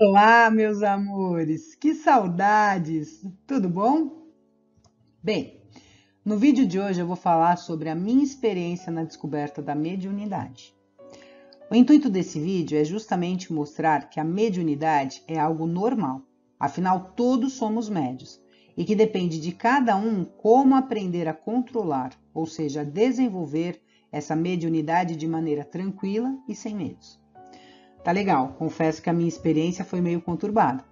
Olá, meus amores, que saudades! Tudo bom? Bem, no vídeo de hoje eu vou falar sobre a minha experiência na descoberta da mediunidade. O intuito desse vídeo é justamente mostrar que a mediunidade é algo normal, afinal todos somos médios, e que depende de cada um como aprender a controlar, ou seja, a desenvolver essa mediunidade de maneira tranquila e sem medos. Tá legal, confesso que a minha experiência foi meio conturbada.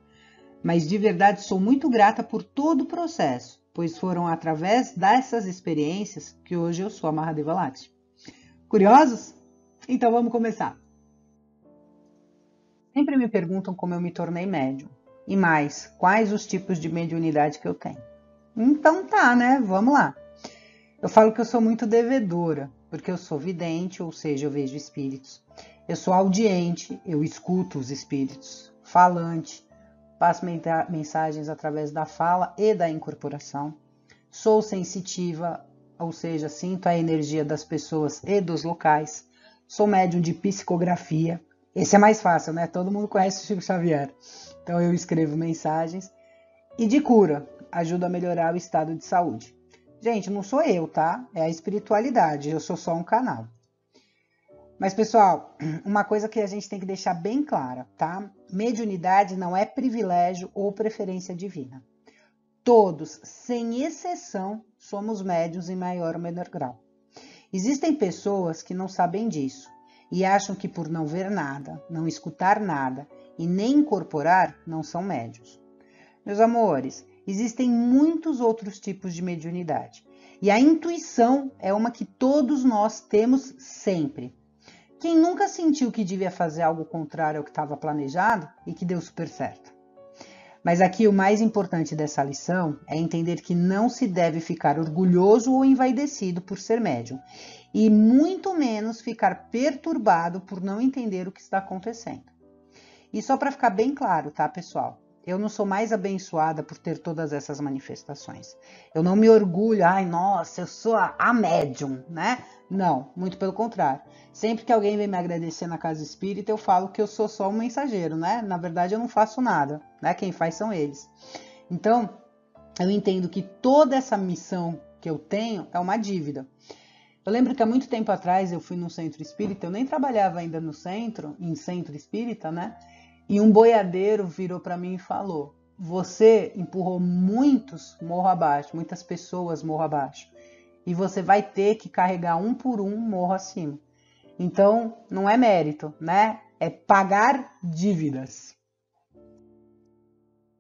Mas de verdade sou muito grata por todo o processo, pois foram através dessas experiências que hoje eu sou a Mahadeva Lakshmi. Curiosos? Então vamos começar. Sempre me perguntam como eu me tornei médium. E mais, quais os tipos de mediunidade que eu tenho. Então tá, né? Vamos lá. Eu falo que eu sou muito devedora, porque eu sou vidente, ou seja, eu vejo espíritos. Eu sou audiente, eu escuto os espíritos. Falante, passo mensagens através da fala e da incorporação. Sou sensitiva, ou seja, sinto a energia das pessoas e dos locais. Sou médium de psicografia. Esse é mais fácil, né? Todo mundo conhece o Chico Xavier. Então eu escrevo mensagens. E de cura, ajuda a melhorar o estado de saúde. Gente, não sou eu, tá? É a espiritualidade, eu sou só um canal. Mas, pessoal, uma coisa que a gente tem que deixar bem clara, tá? Mediunidade não é privilégio ou preferência divina. Todos, sem exceção, somos médiuns em maior ou menor grau. Existem pessoas que não sabem disso e acham que por não ver nada, não escutar nada e nem incorporar, não são médiuns. Meus amores, existem muitos outros tipos de mediunidade. E a intuição é uma que todos nós temos sempre. Quem nunca sentiu que devia fazer algo contrário ao que estava planejado e que deu super certo? Mas aqui o mais importante dessa lição é entender que não se deve ficar orgulhoso ou envaidecido por ser médium, e muito menos ficar perturbado por não entender o que está acontecendo. E só para ficar bem claro, tá, pessoal? Eu não sou mais abençoada por ter todas essas manifestações. Eu não me orgulho, ai, nossa, eu sou a médium, né? Não, muito pelo contrário. Sempre que alguém vem me agradecer na casa espírita, eu falo que eu sou só um mensageiro, né? Na verdade, eu não faço nada, né? Quem faz são eles. Então, eu entendo que toda essa missão que eu tenho é uma dívida. Eu lembro que há muito tempo atrás eu fui num centro espírita, eu nem trabalhava ainda no centro, em centro espírita, né? E um boiadeiro virou para mim e falou: você empurrou muitos morro abaixo, muitas pessoas morro abaixo, e você vai ter que carregar um por um morro acima. Então, não é mérito, né? É pagar dívidas.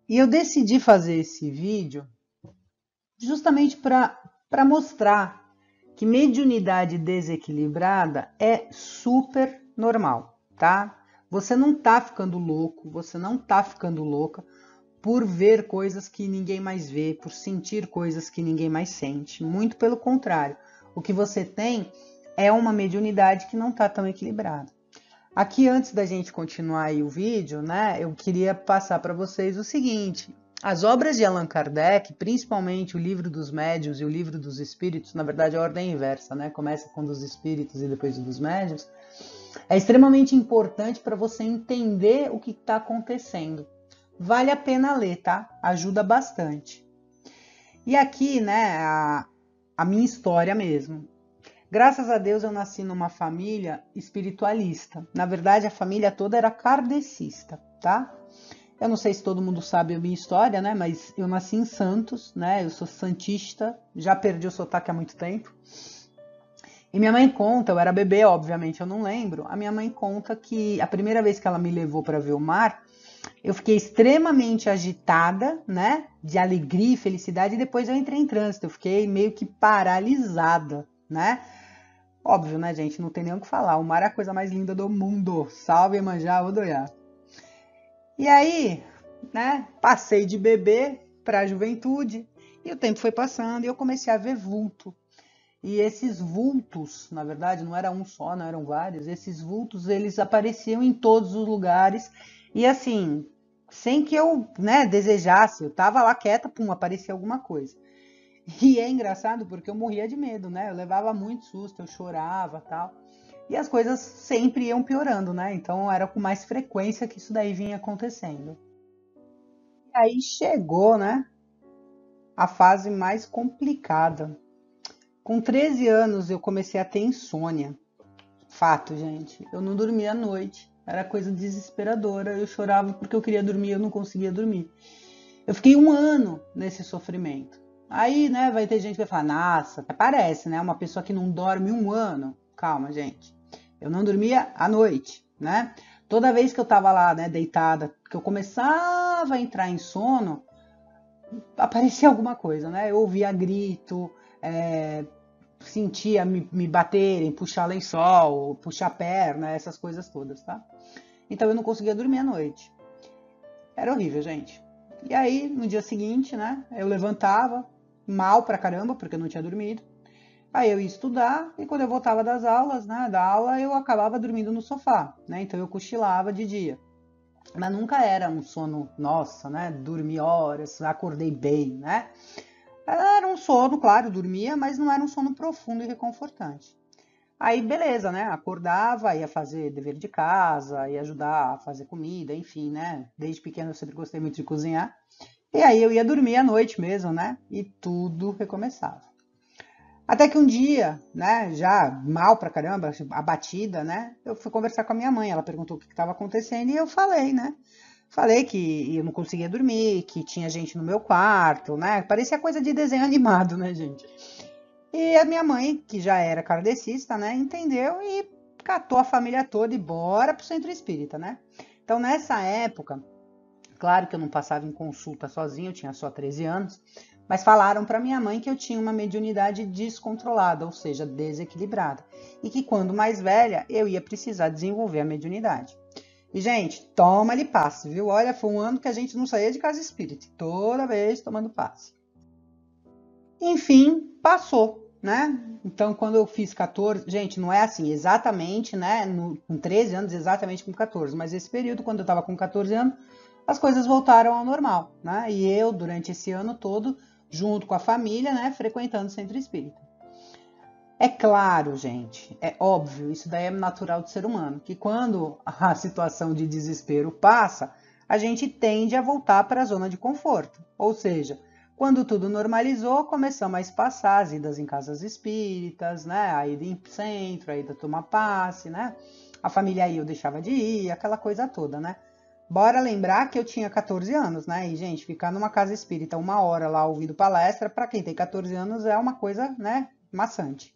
E eu decidi fazer esse vídeo justamente para mostrar que mediunidade desequilibrada é super normal, tá? Você não tá ficando louco, você não tá ficando louca por ver coisas que ninguém mais vê, por sentir coisas que ninguém mais sente. Muito pelo contrário. O que você tem é uma mediunidade que não tá tão equilibrada. Aqui, antes da gente continuar aí o vídeo, né, eu queria passar para vocês o seguinte: as obras de Allan Kardec, principalmente o Livro dos Médiuns e o Livro dos Espíritos, na verdade a ordem é inversa, né, começa com dos Espíritos e depois dos Médiuns, é extremamente importante para você entender o que está acontecendo. Vale a pena ler, tá? Ajuda bastante. E aqui, né, a minha história mesmo. Graças a Deus eu nasci numa família espiritualista. Na verdade, a família toda era kardecista, tá? Eu não sei se todo mundo sabe a minha história, né? Mas eu nasci em Santos, né? Eu sou santista, já perdi o sotaque há muito tempo. E minha mãe conta, eu era bebê, obviamente, eu não lembro. A minha mãe conta que a primeira vez que ela me levou para ver o mar, eu fiquei extremamente agitada, né? De alegria e felicidade, e depois eu entrei em trânsito. Eu fiquei meio que paralisada, né? Óbvio, né, gente? Não tem nem o que falar. O mar é a coisa mais linda do mundo. Salve, Iemanjá, Odoiá. E aí, né, passei de bebê para a juventude e o tempo foi passando e eu comecei a ver vulto. E esses vultos, na verdade, não era um só, não eram vários. Esses vultos, eles apareciam em todos os lugares e assim, sem que eu, né, desejasse. Eu tava lá quieta, pum, aparecia alguma coisa. E é engraçado porque eu morria de medo, né? Eu levava muito susto, eu chorava, tal. E as coisas sempre iam piorando, né? Então era com mais frequência que isso daí vinha acontecendo. E aí chegou, né, a fase mais complicada. Com 13 anos eu comecei a ter insônia. Fato, gente. Eu não dormia à noite. Era coisa desesperadora. Eu chorava porque eu queria dormir, eu não conseguia dormir. Eu fiquei um ano nesse sofrimento. Aí, né, vai ter gente que vai falar, nossa, até parece, né? Uma pessoa que não dorme um ano. Calma, gente. Eu não dormia à noite, né? Toda vez que eu tava lá, né, deitada, que eu começava a entrar em sono, aparecia alguma coisa, né? Eu ouvia grito, sentia me baterem, puxar lençol, puxar perna, essas coisas todas, tá? Então eu não conseguia dormir à noite. Era horrível, gente. E aí, no dia seguinte, né, eu levantava mal pra caramba, porque eu não tinha dormido. Aí eu ia estudar e quando eu voltava das aulas, né, da aula, eu acabava dormindo no sofá, né? Então eu cochilava de dia. Mas nunca era um sono, nossa, né? Dormi horas, acordei bem, né? Era um sono, claro, dormia, mas não era um sono profundo e reconfortante. Aí, beleza, né? Acordava, ia fazer dever de casa, ia ajudar a fazer comida, enfim, né? Desde pequeno eu sempre gostei muito de cozinhar. E aí eu ia dormir à noite mesmo, né? E tudo recomeçava. Até que um dia, né, já mal pra caramba, abatida, né, eu fui conversar com a minha mãe. Ela perguntou o que estava acontecendo e eu falei, né? Falei que eu não conseguia dormir, que tinha gente no meu quarto, né? Parecia coisa de desenho animado, né, gente? E a minha mãe, que já era kardecista, né, entendeu e catou a família toda e bora pro centro espírita, né? Então, nessa época, claro que eu não passava em consulta sozinha, eu tinha só 13 anos, mas falaram para minha mãe que eu tinha uma mediunidade descontrolada, ou seja, desequilibrada, e que quando mais velha eu ia precisar desenvolver a mediunidade. E, gente, toma-lhe passe, viu? Olha, foi um ano que a gente não saía de casa espírita, toda vez tomando passe. Enfim, passou, né? Então, quando eu fiz 14, gente, não é assim exatamente, né? Com 13 anos, exatamente com 14, mas esse período, quando eu estava com 14 anos, as coisas voltaram ao normal, né? E eu, durante esse ano todo, junto com a família, né, frequentando o centro espírita. É claro, gente, é óbvio, isso daí é natural do ser humano, que quando a situação de desespero passa, a gente tende a voltar para a zona de conforto. Ou seja, quando tudo normalizou, começamos a espaçar as idas em casas espíritas, né? A ida em centro, a ida tomar passe, né? A família aí eu deixava de ir, aquela coisa toda, né? Bora lembrar que eu tinha 14 anos, né? E, gente, ficar numa casa espírita 1 hora lá ouvindo palestra, para quem tem 14 anos é uma coisa, né, maçante.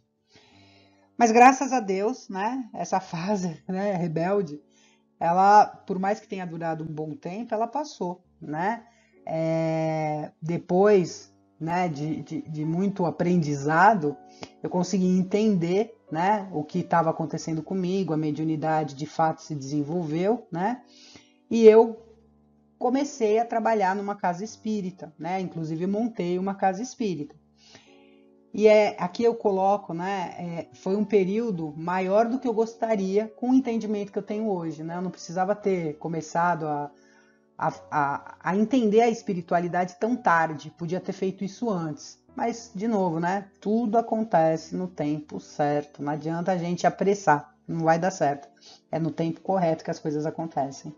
Mas graças a Deus, né, essa fase, né, rebelde, ela, por mais que tenha durado um bom tempo, ela passou, né? Depois, né, de muito aprendizado, eu consegui entender, né, o que estava acontecendo comigo, a mediunidade de fato se desenvolveu, né? E eu comecei a trabalhar numa casa espírita, né? Inclusive montei uma casa espírita. E aqui eu coloco, né? Foi um período maior do que eu gostaria com o entendimento que eu tenho hoje, né? Eu não precisava ter começado a entender a espiritualidade tão tarde, podia ter feito isso antes. Mas, de novo, né? Tudo acontece no tempo certo. Não adianta a gente apressar, não vai dar certo. É no tempo correto que as coisas acontecem.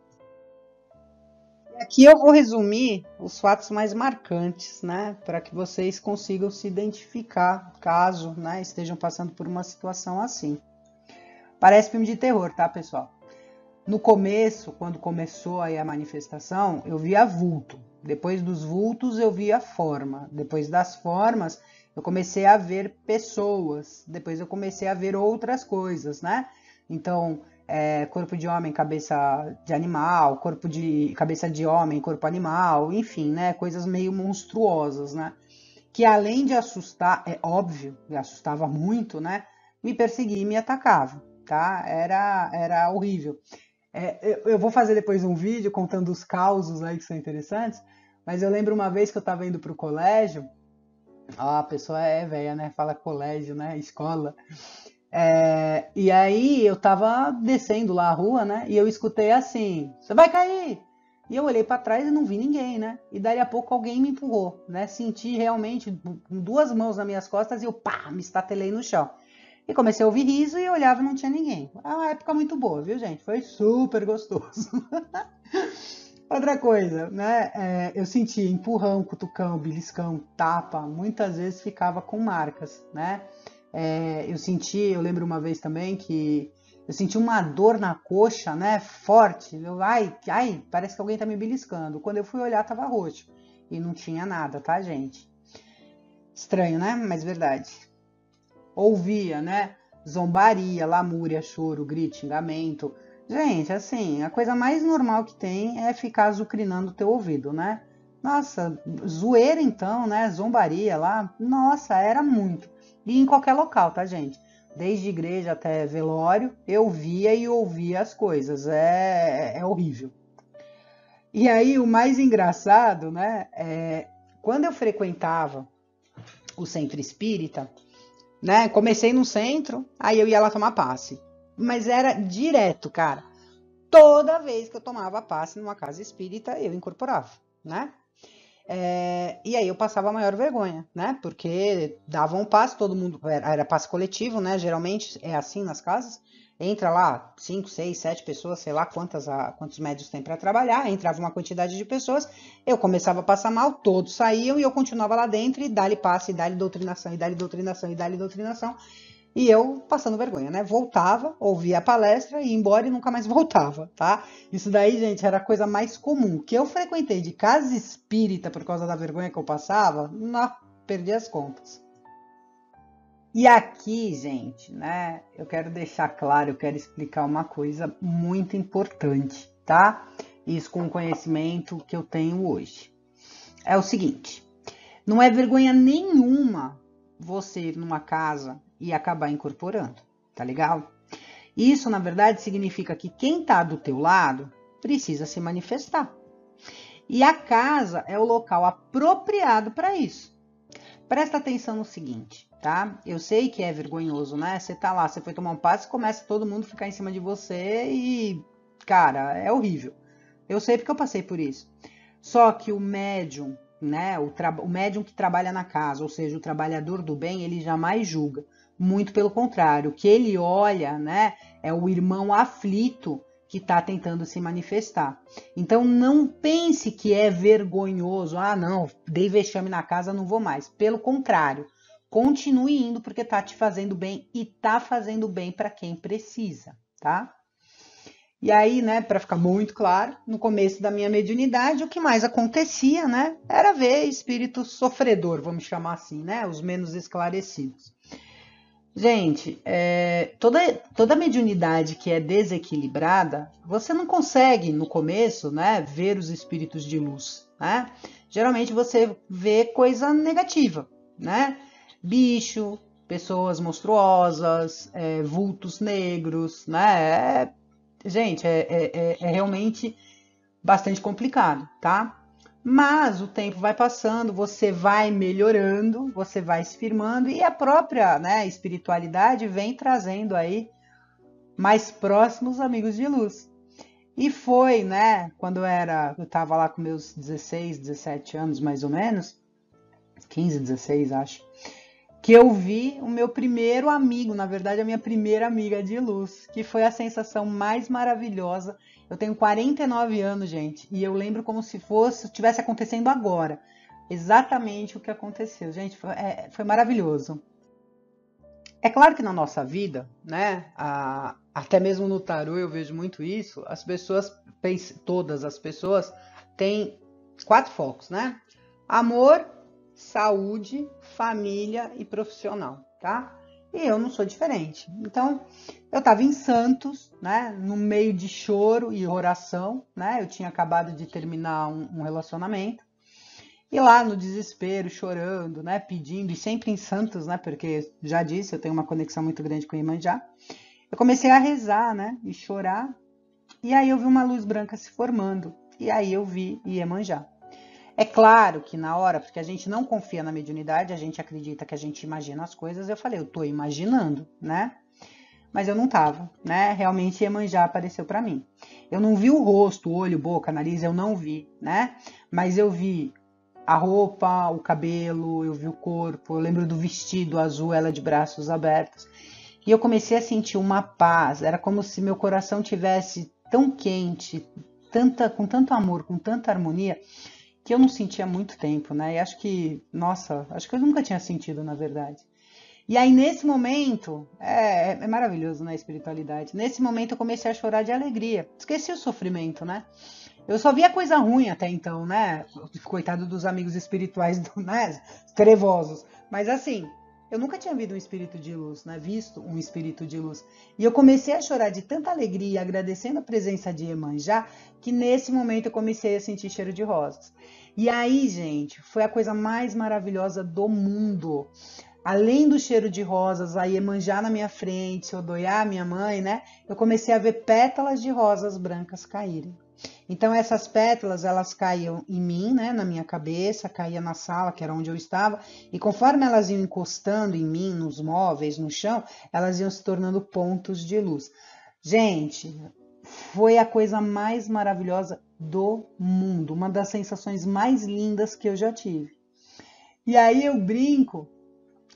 Aqui eu vou resumir os fatos mais marcantes, né, para que vocês consigam se identificar caso, né, estejam passando por uma situação assim. Parece filme de terror, tá, pessoal? No começo, quando começou aí a manifestação, eu via vulto. Depois dos vultos, eu via forma. Depois das formas, eu comecei a ver pessoas. Depois eu comecei a ver outras coisas, né? Então, corpo de homem, cabeça de animal, corpo de cabeça de homem, corpo animal, enfim, né? Coisas meio monstruosas, né? Que além de assustar, é óbvio, me assustava muito, né? Me perseguia e me atacava, tá? Era horrível. Eu vou fazer depois um vídeo contando os causos aí que são interessantes, mas eu lembro uma vez que eu estava indo para o colégio, ó, a pessoa é velha, né? Fala colégio, né? Escola. E aí eu tava descendo lá a rua, né? E eu escutei assim: você vai cair! E eu olhei para trás e não vi ninguém, né? E daí a pouco alguém me empurrou, né? Senti realmente com duas mãos nas minhas costas e eu pá, me estatelei no chão. E comecei a ouvir riso e olhava e não tinha ninguém. É uma época muito boa, viu, gente? Foi super gostoso. Outra coisa, né? Eu sentia empurrão, cutucão, beliscão, tapa. Muitas vezes ficava com marcas, né? Eu lembro uma vez também que eu senti uma dor na coxa, né? Forte. Ai, parece que alguém tá me beliscando. Quando eu fui olhar, tava roxo. E não tinha nada, tá, gente? Estranho, né? Mas verdade. Ouvia, né? Zombaria, lamúria, choro, grito, xingamento. Gente, assim, a coisa mais normal que tem é ficar azucrinando o teu ouvido, né? Nossa, zoeira então, né? Zombaria lá, nossa, era muito. E em qualquer local, tá, gente? Desde igreja até velório, eu via e ouvia as coisas. É horrível. E aí, o mais engraçado, né? Quando eu frequentava o centro espírita, né? Comecei no centro, aí eu ia lá tomar passe. Mas era direto, cara. Toda vez que eu tomava passe numa casa espírita, eu incorporava, né? E aí eu passava a maior vergonha, né? Porque davam um passe, todo mundo. Era passe coletivo, né? Geralmente é assim nas casas. Entra lá 5, 6, 7 pessoas, sei lá quantos médios tem para trabalhar. Entrava uma quantidade de pessoas, eu começava a passar mal, todos saíam e eu continuava lá dentro e dá-lhe passe, e dá-lhe doutrinação, e dá-lhe doutrinação, e dá-lhe doutrinação. E eu passando vergonha, né? Voltava, ouvia a palestra, ia embora e nunca mais voltava, tá? Isso daí, gente, era a coisa mais comum. Que eu frequentei de casa espírita por causa da vergonha que eu passava, não, perdi as contas. E aqui, gente, né? Eu quero deixar claro, eu quero explicar uma coisa muito importante, tá? Isso com o conhecimento que eu tenho hoje. É o seguinte, não é vergonha nenhuma você ir numa casa e acabar incorporando, tá legal? Isso, na verdade, significa que quem tá do teu lado precisa se manifestar. E a casa é o local apropriado para isso. Presta atenção no seguinte, tá? Eu sei que é vergonhoso, né? Você tá lá, você foi tomar um passe e começa todo mundo a ficar em cima de você e, cara, é horrível. Eu sei porque eu passei por isso. Só que o médium, né? O médium que trabalha na casa, ou seja, o trabalhador do bem, ele jamais julga. Muito pelo contrário, o que ele olha, né? É o irmão aflito que está tentando se manifestar. Então não pense que é vergonhoso. Ah, não, dei vexame na casa, não vou mais. Pelo contrário, continue indo porque está te fazendo bem e está fazendo bem para quem precisa, tá? E aí, né, para ficar muito claro, no começo da minha mediunidade, o que mais acontecia, né, era ver espírito sofredor, vamos chamar assim, né, os menos esclarecidos. Gente, toda mediunidade que é desequilibrada, você não consegue, no começo, né, ver os espíritos de luz, né? Geralmente você vê coisa negativa, né? Bicho, pessoas monstruosas, vultos negros, né? Gente, é realmente bastante complicado, tá? Mas o tempo vai passando, você vai melhorando, você vai se firmando e a própria, né, espiritualidade vem trazendo aí mais próximos amigos de luz. E foi, né, quando eu estava lá com meus 16, 17 anos mais ou menos, 15, 16 acho, que eu vi o meu primeiro amigo, na verdade a minha primeira amiga de luz, que foi a sensação mais maravilhosa. Eu tenho 49 anos, gente, e eu lembro como se estivesse acontecendo agora. Exatamente o que aconteceu, gente, foi maravilhoso. É claro que na nossa vida, né, até mesmo no tarô eu vejo muito isso, as pessoas, todas as pessoas, têm 4 focos, né? Amor, saúde, família e profissional, tá? E eu não sou diferente. Então, eu estava em Santos, né, no meio de choro e oração, né? Eu tinha acabado de terminar um relacionamento. E lá no desespero, chorando, né, pedindo, e sempre em Santos, né, porque já disse, eu tenho uma conexão muito grande com Iemanjá. Eu comecei a rezar, né, e chorar. E aí eu vi uma luz branca se formando. E aí eu vi Iemanjá. É claro que na hora, porque a gente não confia na mediunidade, a gente acredita que a gente imagina as coisas, eu falei, eu tô imaginando, né? Mas eu não tava, né? Realmente Iemanjá apareceu para mim. Eu não vi o rosto, o olho, boca, nariz, eu não vi, né? Mas eu vi a roupa, o cabelo, eu vi o corpo, eu lembro do vestido azul, ela de braços abertos. E eu comecei a sentir uma paz, era como se meu coração tivesse tão quente, com tanto amor, com tanta harmonia, que eu não sentia há muito tempo, né? E acho que, nossa, acho que eu nunca tinha sentido, na verdade. E aí, nesse momento, é maravilhoso, né, a espiritualidade. Nesse momento, eu comecei a chorar de alegria. Esqueci o sofrimento, né? Eu só via coisa ruim até então, né? Coitado dos amigos espirituais, né? Trevosos. Mas assim, eu nunca tinha visto um espírito de luz, né? Visto um espírito de luz. E eu comecei a chorar de tanta alegria, agradecendo a presença de Iemanjá, que nesse momento eu comecei a sentir cheiro de rosas. E aí, gente, foi a coisa mais maravilhosa do mundo. Além do cheiro de rosas, a Iemanjá na minha frente, Odoiá, minha mãe, né? Eu comecei a ver pétalas de rosas brancas caírem. Então essas pétalas, elas caíam em mim, né, na minha cabeça, caía na sala, que era onde eu estava, e conforme elas iam encostando em mim, nos móveis, no chão, elas iam se tornando pontos de luz. Gente, foi a coisa mais maravilhosa do mundo, uma das sensações mais lindas que eu já tive. E aí eu brinco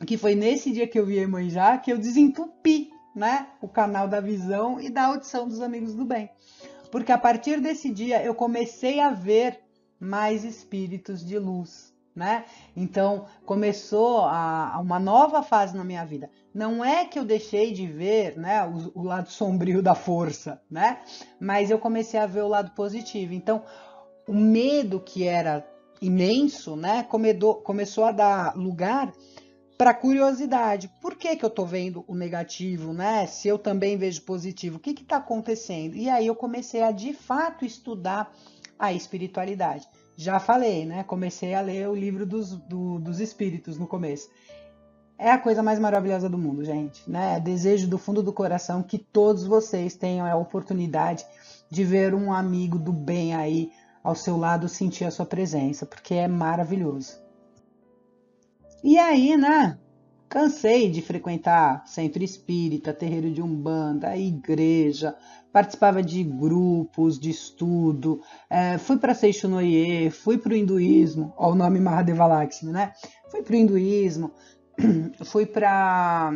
que foi nesse dia que eu vi a Iemanjá que eu desentupi, né, o canal da visão e da audição dos amigos do bem. Porque a partir desse dia eu comecei a ver mais espíritos de luz, né? Então começou uma nova fase na minha vida. Não é que eu deixei de ver, né, o lado sombrio da força, né? Mas eu comecei a ver o lado positivo. Então o medo que era imenso, né, começou a dar lugar para curiosidade. Por que que eu tô vendo o negativo, né? Se eu também vejo positivo, o que que tá acontecendo? E aí eu comecei a de fato estudar a espiritualidade. Já falei, né? Comecei a ler o livro dos espíritos no começo. É a coisa mais maravilhosa do mundo, gente, né? Desejo do fundo do coração que todos vocês tenham a oportunidade de ver um amigo do bem aí ao seu lado, sentir a sua presença, porque é maravilhoso. E aí, né? Cansei de frequentar centro espírita, terreiro de umbanda, igreja, participava de grupos de estudo, fui para Seixonoye, fui para o hinduísmo, ó, o nome Mahadeva Lakshmi, né? Fui para o hinduísmo, fui para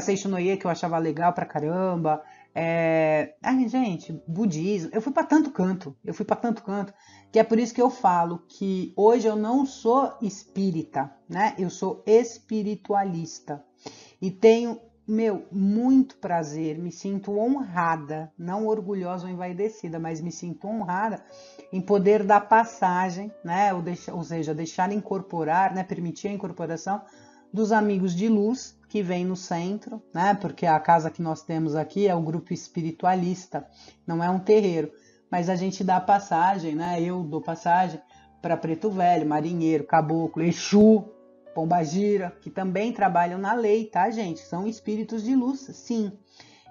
Seixonoye, que eu achava legal pra caramba. Ai, gente, budismo. Eu fui para tanto canto, que é por isso que eu falo que hoje eu não sou espírita, né? Eu sou espiritualista. E tenho, meu, muito prazer, me sinto honrada, não orgulhosa ou envaidecida, mas me sinto honrada em poder dar passagem, né? Ou seja, deixar incorporar, né? Permitir a incorporação dos amigos de luz que vem no centro, né? Porque a casa que nós temos aqui é o grupo espiritualista, não é um terreiro, mas a gente dá passagem, né? Eu dou passagem para Preto Velho, Marinheiro, Caboclo, Exu, Pombagira, que também trabalham na lei, tá, gente? São espíritos de luz, sim.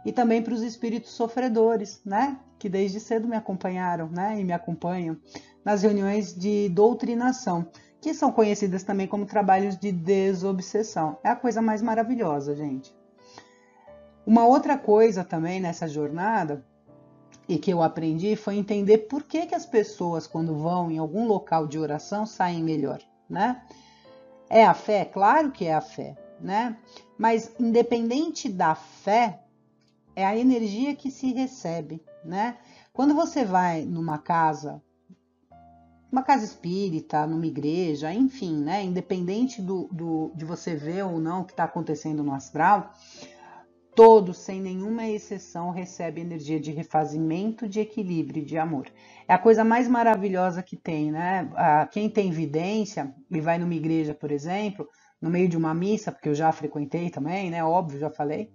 E também para os espíritos sofredores, né? Que desde cedo me acompanharam, né? E me acompanham nas reuniões de doutrinação, que são conhecidas também como trabalhos de desobsessão. É a coisa mais maravilhosa, gente. Uma outra coisa também nessa jornada e que eu aprendi foi entender por que as pessoas, quando vão em algum local de oração, saem melhor, né? É a fé? Claro que é a fé, né? Mas independente da fé, é a energia que se recebe, né? Quando você vai numa casa espírita, numa igreja, enfim, né? Independente de você ver ou não o que está acontecendo no astral, todos, sem nenhuma exceção, recebem energia de refazimento, de equilíbrio, de amor. É a coisa mais maravilhosa que tem, né? Quem tem vidência e vai numa igreja, por exemplo, no meio de uma missa, porque eu já frequentei também, né? Óbvio, já falei.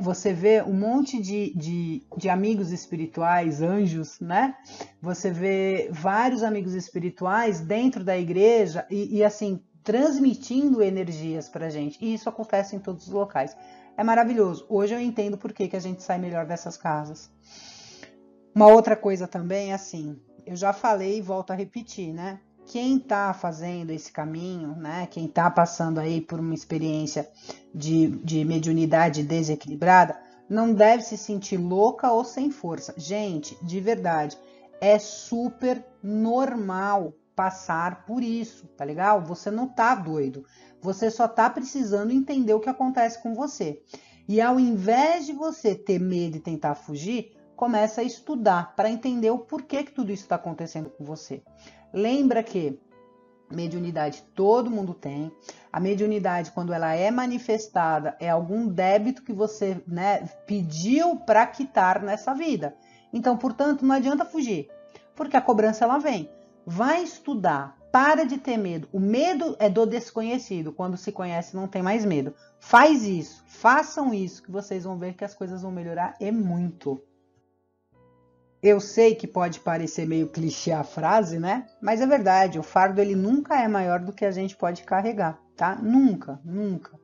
Você vê um monte de amigos espirituais, anjos, né? Você vê vários amigos espirituais dentro da igreja e assim, transmitindo energias pra gente. E isso acontece em todos os locais. É maravilhoso. Hoje eu entendo por que a gente sai melhor dessas casas. Uma outra coisa também é assim, eu já falei e volto a repetir, né? Quem está fazendo esse caminho, né? Quem está passando aí por uma experiência de mediunidade desequilibrada, não deve se sentir louca ou sem força. Gente, de verdade, é super normal passar por isso, tá legal? Você não tá doido, você só tá precisando entender o que acontece com você. E ao invés de você ter medo e tentar fugir, começa a estudar para entender o porquê que tudo isso está acontecendo com você. Lembra que mediunidade todo mundo tem. A mediunidade, quando ela é manifestada, é algum débito que você, pediu para quitar nessa vida. Então, portanto, não adianta fugir, porque a cobrança ela vem. Vai estudar, para de ter medo. O medo é do desconhecido. Quando se conhece, não tem mais medo. Faz isso, façam isso, que vocês vão ver que as coisas vão melhorar e muito. Eu sei que pode parecer meio clichê a frase, né? Mas é verdade, o fardo ele nunca é maior do que a gente pode carregar, tá? Nunca, nunca.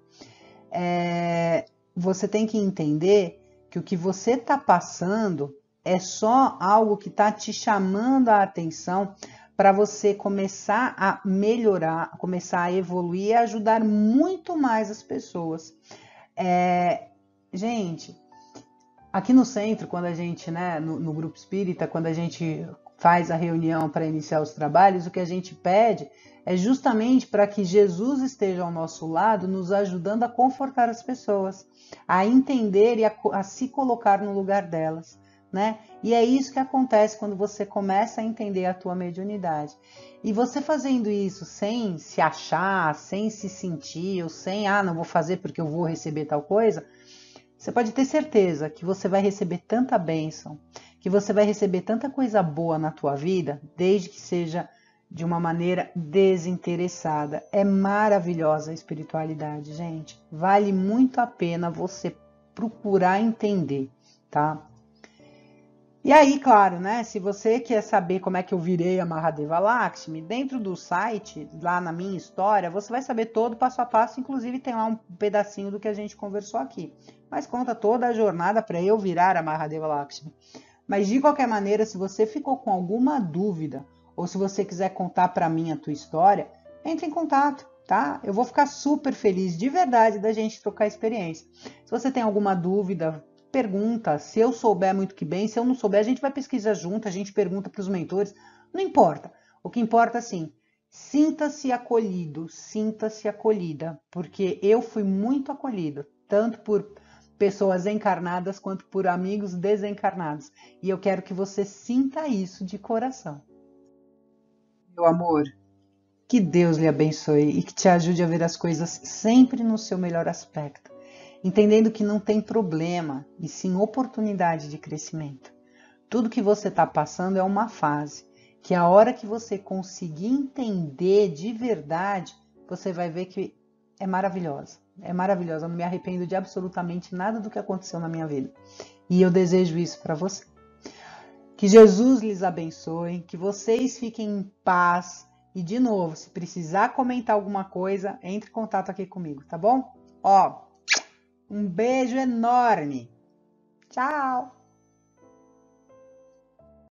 Você tem que entender que o que você está passando é só algo que está te chamando a atenção para você começar a melhorar, começar a evoluir e ajudar muito mais as pessoas. Gente, aqui no centro, quando a gente, no grupo espírita, quando a gente faz a reunião para iniciar os trabalhos, o que a gente pede é justamente para que Jesus esteja ao nosso lado, nos ajudando a confortar as pessoas, a entender e a se colocar no lugar delas, né? E é isso que acontece quando você começa a entender a tua mediunidade. E você fazendo isso sem se achar, sem se sentir, ou sem, não vou fazer porque eu vou receber tal coisa, você pode ter certeza que você vai receber tanta bênção, que você vai receber tanta coisa boa na tua vida, desde que seja de uma maneira desinteressada. É maravilhosa a espiritualidade, gente. Vale muito a pena você procurar entender, tá? E aí, claro, se você quer saber como é que eu virei a Mahadeva Lakshmi, dentro do site, lá na minha história, você vai saber todo passo a passo, inclusive tem lá um pedacinho do que a gente conversou aqui. Mas conta toda a jornada para eu virar a Mahadeva Lakshmi. Mas de qualquer maneira, se você ficou com alguma dúvida, ou se você quiser contar para mim a tua história, entre em contato, tá? Eu vou ficar super feliz, de verdade, da gente trocar experiência. Se você tem alguma dúvida, pergunta. Se eu souber, muito que bem. Se eu não souber, a gente vai pesquisar junto, a gente pergunta para os mentores. Não importa. O que importa, assim, sinta-se acolhido, sinta-se acolhida, porque eu fui muito acolhida, tanto por pessoas encarnadas quanto por amigos desencarnados. E eu quero que você sinta isso de coração. Meu amor, que Deus lhe abençoe e que te ajude a ver as coisas sempre no seu melhor aspecto, entendendo que não tem problema, e sim oportunidade de crescimento. Tudo que você está passando é uma fase, que a hora que você conseguir entender de verdade, você vai ver que é maravilhosa. É maravilhosa, eu não me arrependo de absolutamente nada do que aconteceu na minha vida. E eu desejo isso para você. Que Jesus lhes abençoe, que vocês fiquem em paz. E de novo, se precisar comentar alguma coisa, entre em contato aqui comigo, tá bom? Um beijo enorme. Tchau!